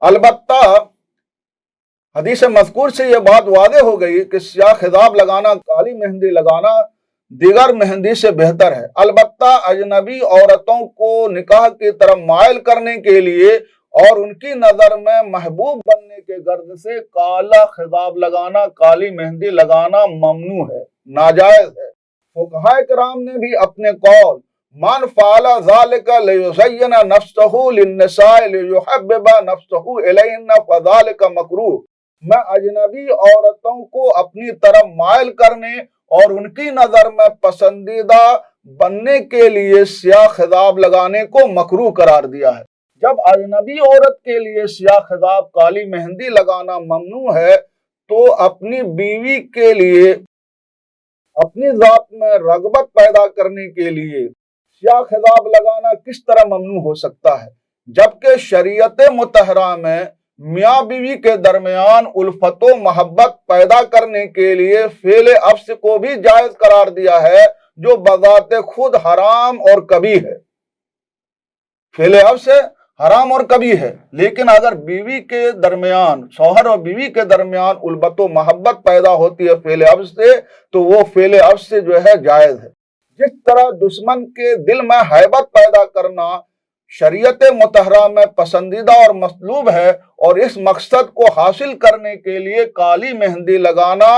अलबत्ता हदीस मज़कूर से ये बात वाज़ेह हो गई कि स्याह खिताब लगाना, काली मेहंदी लगाना दीगर मेहंदी से बेहतर है। अलबत्ता अजनबी औरतों को निकाह की तरफ मायल करने के लिए और उनकी नज़र में महबूब बनने के गर्ज से काला खिताब लगाना, काली मेहंदी लगाना ममनू है, नाजायज है। फुक़हा किराम ने भी अपने कौल मन फ़अला ज़ालिका लियुज़य्यिना नफ्सहु लिन्निसाइ लियुहब्बिबा नफ्सहु इलैहिन्ना फ़ज़ालिका मकरूह में अजनबी औरतों को अपनी तरफ मायल करने और उनकी नज़र में पसंदीदा बनने के लिए स्याह खिताब लगाने को मकरूह करार दिया है। जब अजनबी औरत के लिए स्याह खिताब, काली मेहंदी लगाना ममनू है, तो अपनी बीवी के लिए अपनी जात में रगबत पैदा करने के लिए स्याह खिताब लगाना किस तरह ममनू हो सकता है, जबकि शरीयत मुतहरा में मियाँ बीवी के दरमियान उल्फतो मोहब्बत पैदा करने के लिए फेले अफ्स को भी जायज करार दिया है, जो बजाते खुद हराम और कबीह है। फेले अफ्स हराम और कबीह है, लेकिन अगर बीवी के दरमियान, शौहर और बीवी के दरमियान उल्फतो मोहब्बत पैदा होती है फेले अफ्स से, तो वो फेले अफ्स से जो है जायज है। जिस तरह दुश्मन के दिल में हैबत पैदा करना शरीयत मुतहरा में पसंदीदा और मतलूब है, और इस मकसद को हासिल करने के लिए काली मेहंदी लगाना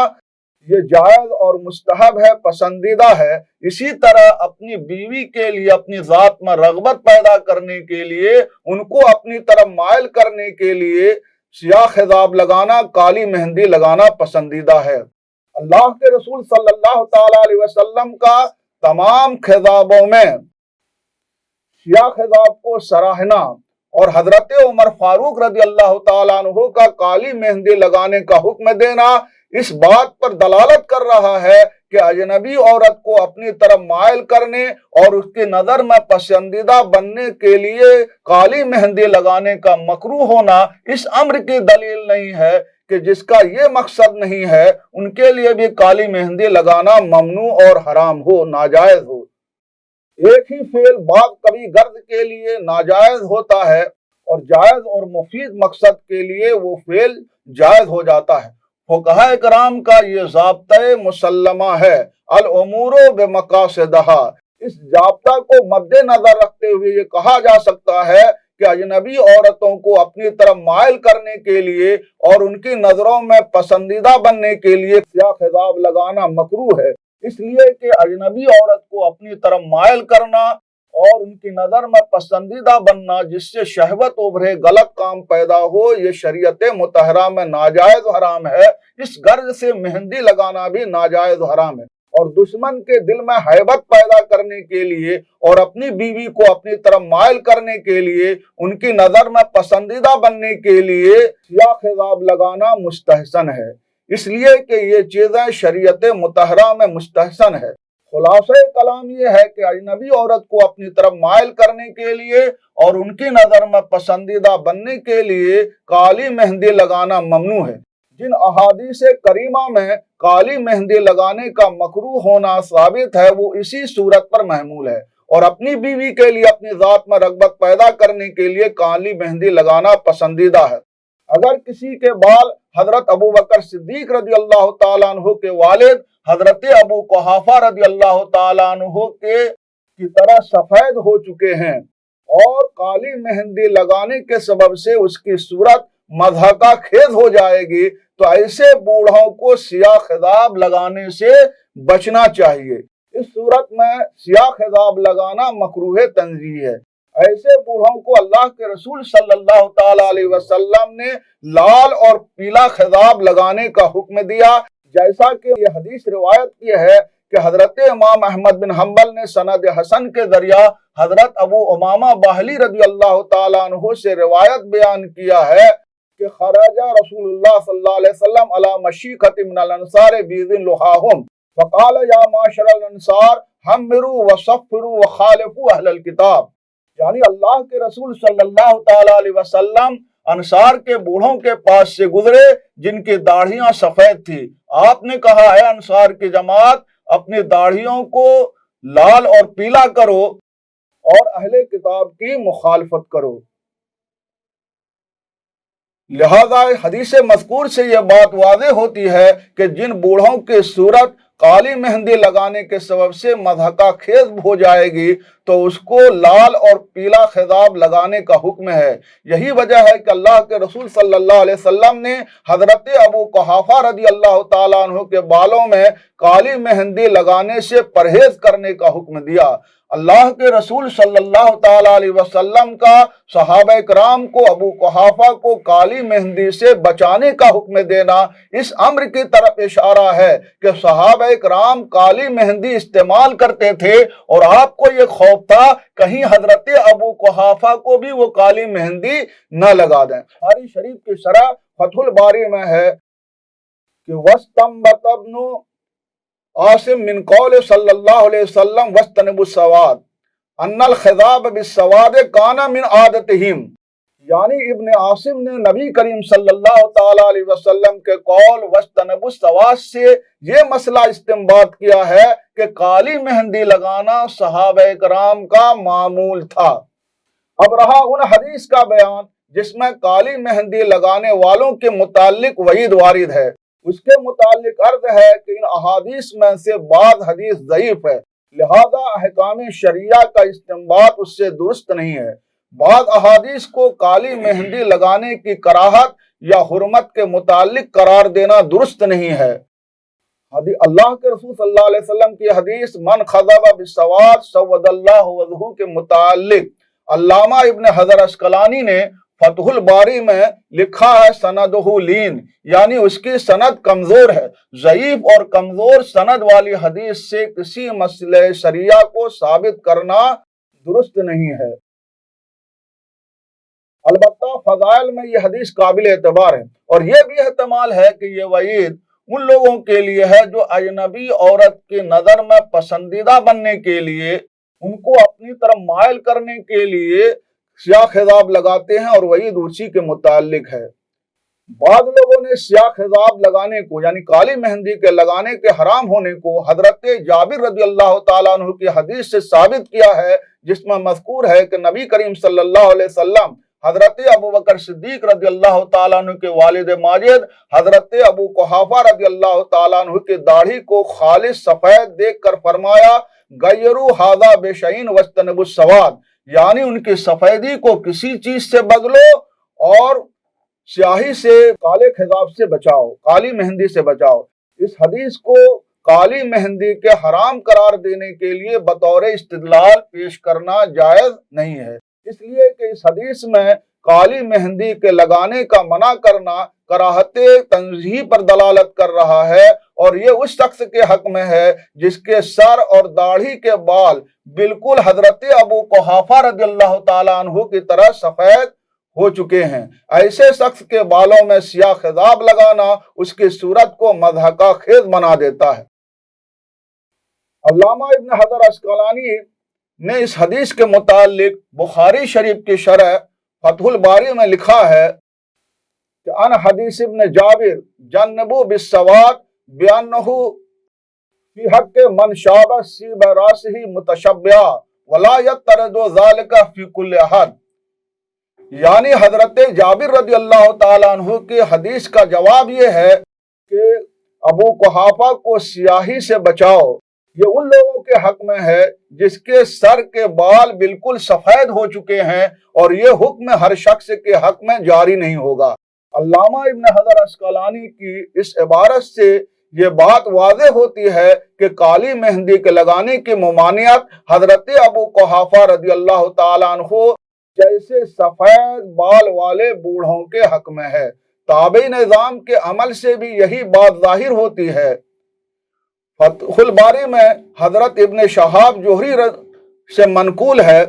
ये जायज और मुस्तहब है, पसंदीदा है, इसी तरह अपनी बीवी के लिए अपनी जात में रगबत पैदा करने के लिए, उनको अपनी तरफ मायल करने के लिए स्याह खिताब लगाना, काली मेहंदी लगाना पसंदीदा है। अल्लाह के रसूल सल्लल्लाहु ताला अलैहि वसल्लम का तमाम खिताबों में स्याह खिताब को सराहना और हजरत उमर फारूक रज़ी अल्लाह ताला अन्हु का काली मेहंदी लगाने का हुक्म देना इस बात पर दलालत कर रहा है कि अजनबी औरत को अपनी तरफ मायल करने और उसकी नजर में पसंदीदा बनने के लिए काली मेहंदी लगाने का मकरूह होना इस अम्र की दलील नहीं है कि जिसका ये मकसद नहीं है उनके लिए भी काली मेहंदी लगाना ममनू और हराम हो, नाजायज हो। एक ही फेल बात कभी गर्द के लिए नाजायज होता है और जायज और मुफीद मकसद के लिए वो फेल जायज हो जाता है। फुक़हा इकराम का ये ज़ाब्ता मुसल्लमा है, अल उमूरु बिमक़ासिदिहा। इस ज़ाब्ता को मद्देनजर रखते हुए ये कहा जा सकता है कि अजनबी औरतों को अपनी तरफ मायल करने के लिए और उनकी नजरों में पसंदीदा बनने के लिए स्याह खिताब लगाना मकरूह है, इसलिए कि अजनबी औरत को अपनी तरफ मायल करना और उनकी नजर में पसंदीदा बनना जिससे शहवत उभरे, गलत काम पैदा हो, ये शरीयत मुतहरा में नाजायज हराम है। इस गर्ज से मेहंदी लगाना भी नाजायज हराम है, और दुश्मन के दिल में हैबत पैदा करने के लिए और अपनी बीवी को अपनी तरफ मायल करने के लिए, उनकी नजर में पसंदीदा बनने के लिए स्याह खिताब लगाना मुस्तहसन है, इसलिए कि ये चीजें शरीयत मुतहरा में मुस्तहसन है। खुलासा कलाम ये है कि अजनबी औरत को अपनी तरफ मायल करने के लिए और उनकी नजर में पसंदीदा बनने के लिए काली मेहंदी लगाना ममनू है। जिन अहादीस करीमा में काली मेहंदी लगाने का मकरूह होना साबित है वो इसी सूरत पर महमूल है, और अपनी बीवी के लिए अपनी जात में रगबत पैदा करने के लिए काली मेहंदी लगाना पसंदीदा है। अगर किसी के बाल हजरत अबू बकर सिद्दीक रज़ी अल्लाह ताला अन्हु के वालिद हजरत अबू कुहाफा रज़ी अल्लाह ताला अन्हु के की तरह सफेद हो चुके हैं और काली मेहंदी लगाने के सबब से उसकी सूरत मज़हका खेज हो जाएगी, तो ऐसे बूढ़ों को स्याह खिताब लगाने से बचना चाहिए। इस सूरत में स्याह खिताब लगाना मकरूह तंज़ीह है। ऐसे बूढ़ों को अल्लाह के रसूल सल्लल्लाहु ताला अलैहि वसल्लम ने लाल और पीला खिताब लगाने का हुक्म दिया, जैसा कि ये हदीस रिवायत की है कि हजरत इमाम अहमद बिन हम्बल ने सनद हसन के जरिया हजरत अबू उमामा बाहली रज़ी अल्लाह ताला अन्हु से रिवायत बयान किया है कि खराजा रसूलुल्लाह सल्लल्लाहु अलैहि वसल्लम अला मशीखति मिनल अंसार बिइज़्न लुहाहुम फक़ाल या माशरल अंसार हम्मिरू वसफ़िरू व खालिफू अहलल किताब। यानी अल्लाह के रसूल सल्लल्लाहु ताला अलैहि वसल्लम अंसार के बूढ़ों के पास से गुजरे जिनकी दाढ़ियां सफेद थी। आपने कहा है अंसार की जमात अपनी दाढ़ियों को लाल और पीला करो और अहले किताब की मुखालफत करो। लिहाजा हदीस मज़कूर से यह बात वाज़ेह होती है कि जिन बूढ़ों की सूरत काली मेहंदी लगाने के सबब से मज़हका खेज हो जाएगी तो उसको लाल और पीला खिताब लगाने का हुक्म है। यही वजह है कि अल्लाह के रसूल सल्लल्लाहु अलैहि वसल्लम ने हजरत अबू कुहाफा रदी अल्लाह ताला अन्हु के बालों में काली मेहंदी लगाने से परहेज करने का हुक्म दिया। अल्लाह के रसूल सल्लल्लाहु ताला अलैहि वसल्लम का सहाबा कराम को अबू कुहाफा को काली मेहंदी से बचाने का हुक्म देना इस अम्र की तरफ इशारा है कि सहाबा कराम काली मेहंदी इस्तेमाल करते थे और आपको ये खौफ था कहीं हजरत अबू कुहाफा को भी वो काली मेहंदी न लगा दें। बुखारी शरीफ की शरह फतहुल बारी में है कि वस्तंबत इब्नु आसिम मिन कौल सल्लल्लाहु अलैहि वसल्लम वस्तनबुस सवाद अन्नल खिताब बिस्सवाद काना मिन आदतिहिम, यानी इब्न आसिम ने नबी करीम सल्लल्लाहु ताला अलैहि वसल्लम के कौल वस्तनबुस सवाद से ये मसला इस्तिंबात किया है कि काली मेहंदी लगाना सहाबा कराम का मामूल था। अब रहा उन हदीस का बयान जिसमें काली मेहंदी लगाने वालों के मुताल्लिक वईद वारिद है। उसके मुताल्लिक अर्ज है कि इन अहादीस में से बाद हदीस ज़ईफ है, लिहाजा अहकाम शरिया का इस्तिंबात उससे दुरुस्त नहीं है। बाद अहादीस को काली मेहंदी लगाने की कराहत या हुर्मत के मुताल्लिक करार देना दुरुस्त नहीं है। अल्लाह के रसूल सल्लल्लाहु अलैहि वसल्लम की हदीस मन खज़ब बिस्सवाद सव्वदल्लाहु वजहू के मुताल्लिक अल्लामा इब्न हजर अस्कलानी ने फतहुल बारी में लिखा है सनदहु लीन, यानी उसकी सनद कमजोर है। ज़ईफ और कमजोर सनद वाली हदीस से किसी मसले शरिया को साबित करना दुरुस्त नहीं है। अलबत्ता फज़ाइल में यह हदीस काबिल एतबार है और यह भी एहतमाल है कि यह वईद उन लोगों के लिए है जो अजनबी औरत की नजर में पसंदीदा बनने के लिए, उनको अपनी तरफ मायल करने के लिए स्याह खिताब लगाते हैं और वईद उसी के मुताल्लिक है। बाद लोगों ने स्याह खिताब लगाने को यानी काली मेहंदी के लगाने के हराम होने को हजरत जाबिर रज़ी अल्लाह ताला अन्हु की हदीस से साबित किया है, जिसमें मज़कूर है कि नबी करीम सल्लल्लाहु अलैहि वसल्लम हजरत अबू बकर सिद्दीक रज़ी अल्लाह ताला अन्हु के वालिद माजिद हजरत अबू कुहाफा रज़ी अल्लाह ताला अन्हु की दाढ़ी को खालिस सफेद देखकर फरमाया गयरू हादा बेशईन वस्तनबुस सवाद, यानी उनकी सफेदी को किसी चीज से बदलो और स्याही से, काले खिताब से बचाओ, काली मेहंदी से बचाओ। इस हदीस को काली मेहंदी के हराम करार देने के लिए बतौर इस्तिदलाल पेश करना जायज नहीं है, इसलिए कि इस हदीस में काली मेहंदी के लगाने का मना करना कराहते तंज़ीह पर दलालत कर रहा है और ये उस शख्स के हक में है जिसके सर और दाढ़ी के बाल बिल्कुल हजरत अबू कुहाफा रज़ियल्लाहु ताला अन्हु की तरह सफेद हो चुके हैं। ऐसे शख्स के बालों में स्याह खिताब लगाना उसकी सूरत को मज़हका खेज बना देता है। अल्लामा इब्न हजर अस्कलानी ने इस हदीस के मुतालिक बुखारी शरीफ की शरह फतहुल बारी में लिखा है कि अन हदीस इब्न जाबिर जन्नबू बिस्सवाद बिअन्नहु फी हक़्क़ि मन शाबह सीब रासिही मुतशब्बिहा वला यतरदु ज़ालिका फी कुल्लि अहद, यानी हजरत जाबिर रज़ी अल्लाह ताला अन्हु के हदीस का जवाब ये है कि अबू कुहाफा को स्याही से बचाओ। ये उन लोगों के हक में है जिसके सर के बाल बिल्कुल सफेद हो चुके हैं और ये हुक्म हर शख्स के हक में जारी नहीं होगा। अल्लामा इब्न हजर अस्कलानी की इस इबारत से ये बात वाज़ेह होती है कि काली मेहंदी के लगाने की मुमानियत हजरत अबू कुहाफा रज़ी अल्लाह ताला अन्हु जैसे सफेद बाल वाले बूढ़ों के हक में है। ताबे निज़ाम के अमल से भी यही बात जाहिर होती है। फतहुल बारी में हजरत इब्न शहाब जोहरी से मनकूल है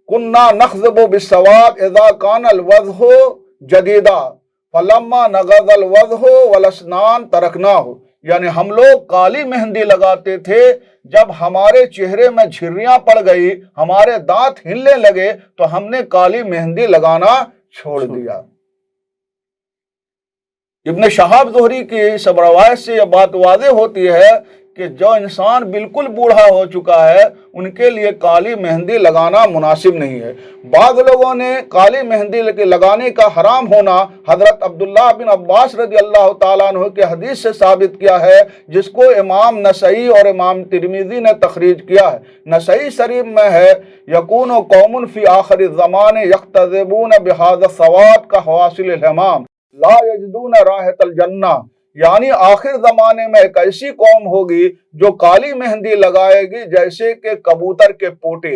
कुन्ना नख्ज़बु बिस्सवाद इज़ा कानल वज़्हु जदीदा फलम्मा नगज़ल वज़्हु वलस्नान तरकनाहु, यानी हम लोग काली मेहंदी लगाते थे जब हमारे चेहरे में झुर्रियां पड़ गई, हमारे दांत हिलने लगे तो हमने काली मेहंदी लगाना छोड़ दिया। इब्न शहाब ज़ोहरी की इस रवायत से यह बात वाज़ेह होती है کہ جو انسان بالکل بوڑھا ہو چکا ہے ان کے لیے کالی مہندی لگانا مناسب نہیں ہے۔ بعض لوگوں نے کالی مہندی لگانے کا حرام ہونا حضرت عبداللہ بن عباس رضی اللہ تعالیٰ عنہ کے حدیث سے ثابت کیا ہے، جس کو امام نسائی اور امام ترمذی نے تخریج کیا ہے۔ نسائی شریف میں ہے یکون قوم فی آخر الزمان یقتضبون بہذا السواد کا حواصل الحمام لا یجدون راحت الجنہ، یعنی آخر زمانے میں ایک ایسی قوم ہوگی جو کالی مہندی لگائے گی جیسے کہ کبوتر کے پوٹے،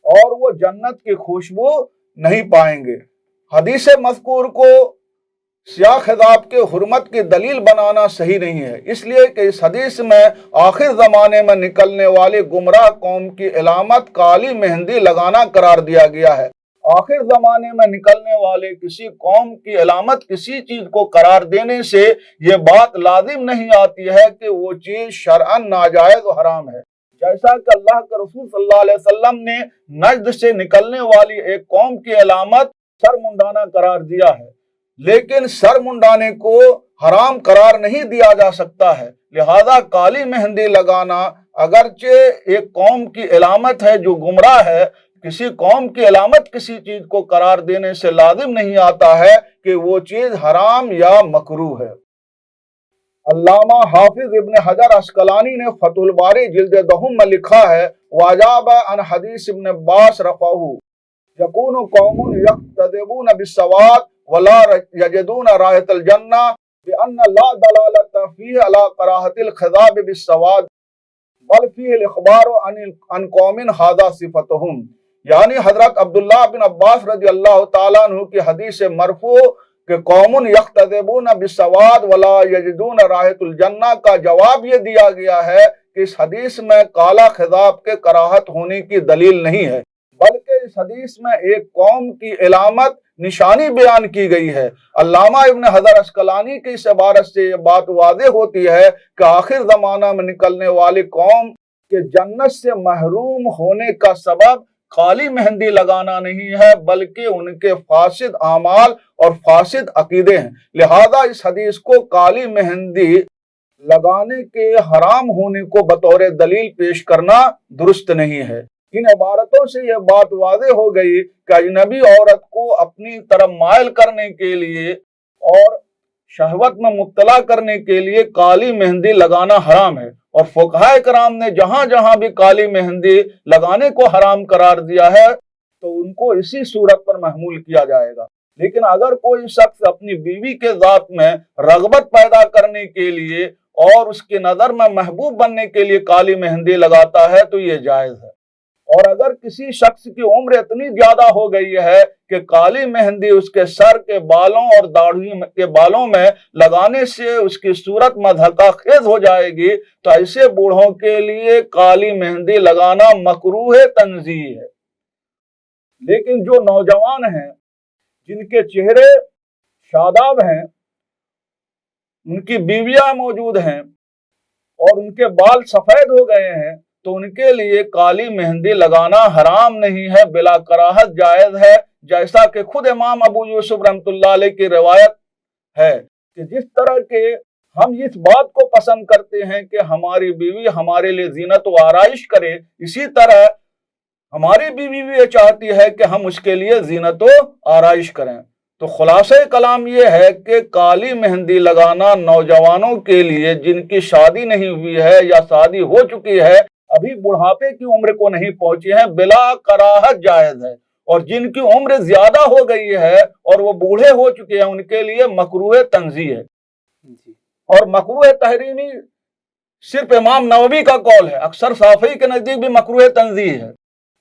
اور وہ جنت کی خوشبو نہیں پائیں گے۔ حدیث مذکور کو سیاہ خضاب کے حرمت کی دلیل بنانا صحیح نہیں ہے، اس لیے کہ اس حدیث میں آخر زمانے میں نکلنے والی گمراہ قوم کی علامت کالی مہندی لگانا قرار دیا گیا ہے۔ آخر زمانے میں نکلنے والے کسی قوم کی علامت کسی چیز کو قرار دینے سے یہ بات لازم نہیں آتی ہے کہ وہ چیز شرعاً ناجائز و حرام ہے، جیسا کہ اللہ کے رسول صلی اللہ علیہ وسلم نے نجد سے نکلنے والی ایک قوم کی علامت سر منڈانا قرار دیا ہے، لیکن سر منڈانے کو حرام قرار نہیں دیا جا سکتا ہے۔ لہذا کالی مہندی لگانا اگرچہ ایک قوم کی علامت ہے جو گمراہ ہے، کسی قوم کی علامت کسی چیز کو قرار دینے سے لازم نہیں آتا ہے کہ وہ چیز حرام یا مکروہ ہے۔ علامہ حافظ ابن حجر عسقلانی نے فتح الباری جلد دہم میں لکھا ہے واجاب عن حدیث ابن عباس رفعہ یکون قوم یقتدبون بالسواد ولا یجدون رائحۃ الجنہ بأن لا دلالت فیہ علی کراہۃ الخضاب بالسواد بل فیہ الاخبار عن قوم ھذا صفتہم، یعنی حضرت عبداللہ بن عباس رضی اللہ تعالیٰ عنہ کی حدیث مرفوع کہ قوم یقتدبون بالسواد ولا یجدون رائحۃ الجنہ کا جواب یہ دیا گیا ہے کہ اس حدیث میں کالا خضاب کے کراہت ہونے کی دلیل نہیں ہے، بلکہ اس حدیث میں ایک قوم کی علامت نشانی بیان کی گئی ہے۔ علامہ ابن حجر عسقلانی کی اس عبارت سے یہ بات واضح ہوتی ہے کہ آخر زمانہ میں نکلنے والی قوم کے جنت سے محروم ہونے کا سبب کالی مہندی لگانا نہیں ہے، بلکہ ان کے فاسد اعمال اور فاسد عقیدے ہیں۔ لہذا اس حدیث کو کالی مہندی لگانے کے حرام ہونے کو بطور دلیل پیش کرنا درست نہیں ہے۔ ان عبارتوں سے یہ بات واضح ہو گئی کہ اجنبی عورت کو اپنی طرف مائل کرنے کے لیے اور شہوت میں مبتلا کرنے کے لیے کالی مہندی لگانا حرام ہے، اور فقہاء کرام نے جہاں جہاں بھی کالی مہندی لگانے کو حرام قرار دیا ہے تو ان کو اسی صورت پر محمول کیا جائے گا۔ لیکن اگر کوئی شخص اپنی بیوی کے ذات میں رغبت پیدا کرنے کے لیے اور اس کی نظر میں محبوب بننے کے لیے کالی مہندی لگاتا ہے تو یہ جائز ہے۔ اور اگر کسی شخص کی عمر اتنی زیادہ ہو گئی ہے کہ کالی مہندی اس کے سر کے بالوں اور داڑھی کے بالوں میں لگانے سے اس کی صورت مضحکہ خیز ہو جائے گی تو ایسے بوڑھوں کے لیے کالی مہندی لگانا مکروہ تنزیہ ہے۔ لیکن جو نوجوان ہیں جن کے چہرے شاداب ہیں، ان کی بیویاں موجود ہیں اور ان کے بال سفید ہو گئے ہیں تو ان کے لیے کالی مہندی لگانا حرام نہیں ہے، بلا کراہت جائز ہے، جیسا کہ خود امام ابو یوسف رحمۃ اللہ علیہ کی روایت ہے کہ جس طرح کے ہم اس بات کو پسند کرتے ہیں کہ ہماری بیوی ہمارے لیے زینت و آرائش کرے، اسی طرح ہماری بیوی بھی یہ چاہتی ہے کہ ہم اس کے لیے زینت و آرائش کریں۔ تو خلاصہ کلام یہ ہے کہ کالی مہندی لگانا نوجوانوں کے لیے جن کی شادی نہیں ہوئی ہے یا شادی ہو چکی ہے، ابھی بڑھاپے کی عمر کو نہیں پہنچے ہیں، بلا کراہت جائز ہے، اور جن کی عمر زیادہ ہو گئی ہے اور وہ بوڑھے ہو چکے ہیں ان کے لیے مکروہ تنزیہ ہے۔ اور مکروہ تحریمی صرف امام نووی کا قول ہے، اکثر شافعی کے نزدیک بھی مکروہ تنزیہ ہے،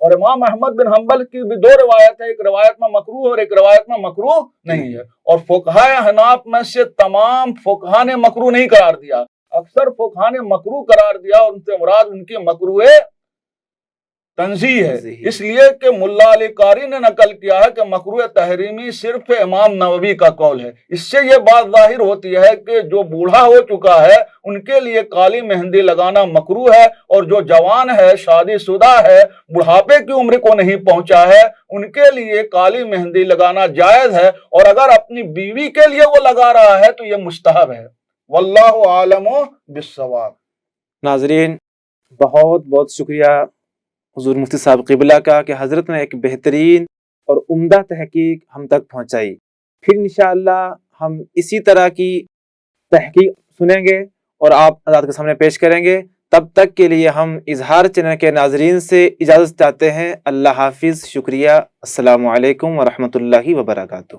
اور امام احمد بن حنبل کی بھی دو روایت ہے، ایک روایت میں مکروہ اور ایک روایت میں مکروہ نہیں ہے۔ اور فقہاء حناف میں سے تمام فقہاء نے مکروہ نہیں قرار دیا، اکثر فقہاء نے مکروہ قرار دیا، اور ان سے مراد ان کی مکروہ تنزیہ ہے، اس لیے کہ ملا علی قاری نے نقل کیا ہے کہ مکروہ تحریمی صرف امام نووی کا قول ہے۔ اس سے یہ بات ظاہر ہوتی ہے کہ جو بوڑھا ہو چکا ہے ان کے لیے کالی مہندی لگانا مکروہ ہے، اور جو جوان ہے، شادی شدہ ہے، بڑھاپے کی عمر کو نہیں پہنچا ہے، ان کے لیے کالی مہندی لگانا جائز ہے، اور اگر اپنی بیوی کے لیے وہ لگا رہا ہے تو یہ مستحب ہے۔ واللہ عالم بالصواب۔ ناظرین، بہت بہت شکریہ حضور مفتی صاحب قبلہ کا کہ حضرت نے ایک بہترین اور عمدہ تحقیق ہم تک پہنچائی۔ پھر انشاءاللہ ہم اسی طرح کی تحقیق سنیں گے اور آپ حضرات کے سامنے پیش کریں گے۔ تب تک کے لیے ہم اظہار چینل کے ناظرین سے اجازت چاہتے ہیں۔ اللہ حافظ، شکریہ، السلام علیکم ورحمۃ اللہ وبرکاتہ۔